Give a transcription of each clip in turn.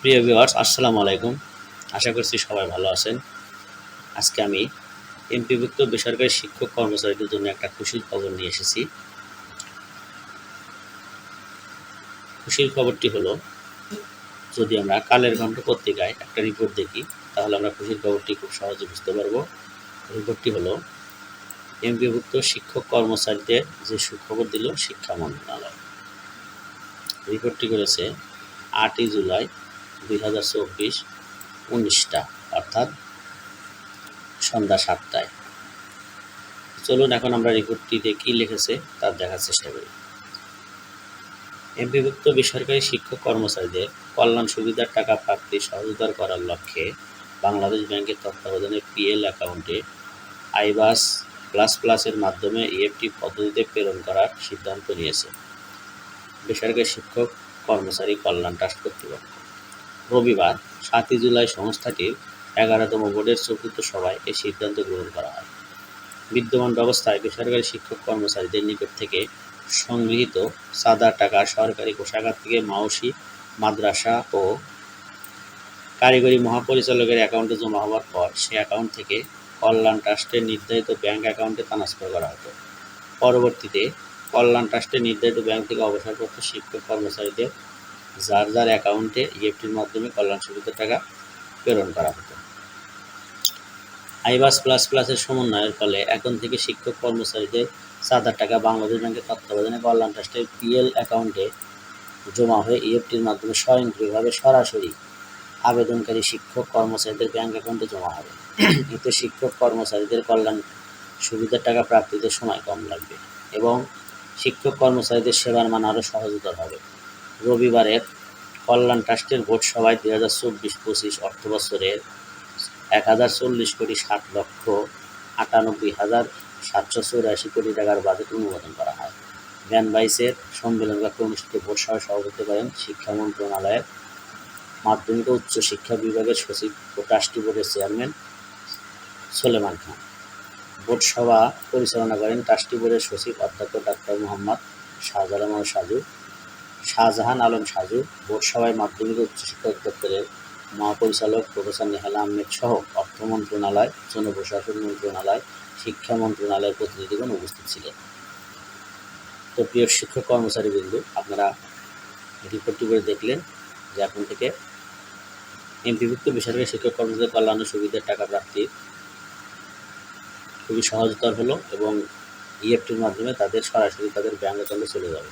প্রিয় ভিউয়ার্স, আসসালামু আলাইকুম। আশা করছি সবাই ভালো আছেন। আজকে আমি এমপিভুক্ত বেসরকারি শিক্ষক কর্মচারীদের জন্য একটা খুশির খবর নিয়ে এসেছি। খুশির খবরটি হলো, যদি আমরা কালের কণ্ঠ পত্রিকায় একটা রিপোর্ট দেখি তাহলে আমরা খুশির খবরটি খুব সহজে বুঝতে পারবো। রিপোর্টটি হলো এমপিভুক্ত শিক্ষক কর্মচারীদের যে সুখবর দিল শিক্ষা মন্ত্রণালয়। রিপোর্টটি করেছে 8ই জুলাই 2024 19টা, অর্থাৎ সন্ধ্যা 7টায়। চলুন এখন আমরা রিপোর্টটিতে কী লিখেছে তা দেখার চেষ্টা করি। এমপিভুক্ত বেসরকারি শিক্ষক কর্মচারীদের কল্যাণ সুবিধার টাকা প্রাপ্তি সহজতর করার লক্ষ্যে বাংলাদেশ ব্যাংকের তত্ত্বাবধানে পিএল অ্যাকাউন্টে আইবাস প্লাস প্লাসের মাধ্যমে ইএফটি পদ্ধতিতে প্রেরণ করার সিদ্ধান্ত নিয়েছে বেসরকারি শিক্ষক কর্মচারী কল্যাণ ট্রাস্ট কর্তৃপক্ষ। রবিবার 7ই জুলাই সংস্থাটির 11তম বোর্ডের চতুর্থ সভায় এই সিদ্ধান্ত গ্রহণ করা হয়। বিদ্যমান ব্যবস্থায় বেসরকারি শিক্ষক কর্মচারীদের নিকট থেকে সংগৃহীত চাঁদার টাকা সরকারি কোষাগার থেকে মাওসি, মাদ্রাসা ও কারিগরি মহাপরিচালকের অ্যাকাউন্টে জমা হওয়ার পর সে অ্যাকাউন্ট থেকে কল্যাণ ট্রাস্টের নির্ধারিত ব্যাংক অ্যাকাউন্টে ট্রান্সফার করা হতো। পরবর্তীতে কল্যাণ ট্রাস্টের নির্ধারিত ব্যাংক থেকে অবসরপ্রাপ্ত শিক্ষক কর্মচারীদের যার যার অ্যাকাউন্টে ইএফটির মাধ্যমে কল্যাণ সুবিধার টাকা প্রেরণ করা হতো। আইবাস প্লাস প্লাসের সমন্বয়ের ফলে এখন থেকে শিক্ষক কর্মচারীদের চাঁদার টাকা বাংলাদেশ ব্যাংকের তত্ত্বাবধানে কল্যাণ ট্রাস্টের পিএল অ্যাকাউন্টে জমা হয়ে ইএফটির মাধ্যমে স্বয়ংক্রিয়ভাবে সরাসরি আবেদনকারী শিক্ষক কর্মচারীদের ব্যাংক অ্যাকাউন্টে জমা হবে। এতে শিক্ষক কর্মচারীদের কল্যাণ সুবিধার টাকা প্রাপ্তিতে সময় কম লাগবে এবং শিক্ষক কর্মচারীদের সেবার মান আরও সহজতর হবে। রবিবারের কল্যাণ ট্রাস্টের ভোট সভায় 2024-25 অর্থবছরের 1040,07,98,784 কোটি টাকার বাজেট অনুমোদন করা হয়। ভ্যান বাইসের সম্মেলন কক্ষে অনুষ্ঠিত ভোট সভায় সভাপতিত্ব করেন শিক্ষা মন্ত্রণালয়ের মাধ্যমিক ও উচ্চ শিক্ষা বিভাগের সচিব ও ট্রাস্টি বোর্ডের চেয়ারম্যান সোলেমান খান। ভোট সভা পরিচালনা করেন ট্রাস্টি বোর্ডের সচিব অধ্যক্ষ ডাক্তার মোহাম্মদ শাহজাহান আলম সাজু। ভোট সভায় মাধ্যমিক ও উচ্চশিক্ষা অধিদপ্তরের মহাপরিচালক প্রফেসর নেহালা আহমেদ সহ অর্থ মন্ত্রণালয়, জনপ্রশাসন মন্ত্রণালয়, শিক্ষা মন্ত্রণালয়ের প্রতিনিধিগণ উপস্থিত ছিলেন। তো প্রিয় শিক্ষক কর্মচারীবৃন্দ, আপনারা রিপোর্টটি করে দেখলেন যে এখন থেকে এমপিভুক্ত বেসরকারি শিক্ষক কর্মচারীদের কল্যাণ সুবিধার টাকা প্রাপ্তি খুবই সহজতর হলো এবং ইএফটির মাধ্যমে তাদের সরাসরি তাদের ব্যাংক অ্যাকাউন্টে চলে যাবে।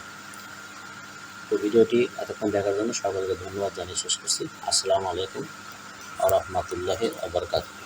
তো ভিডিওটি এতক্ষণ দেখার জন্য সকলকে ধন্যবাদ জানিয়ে শেষ করছি। আসসালামু আলাইকুম ওয়া রাহমাতুল্লাহি ওয়া বারাকাতুহু।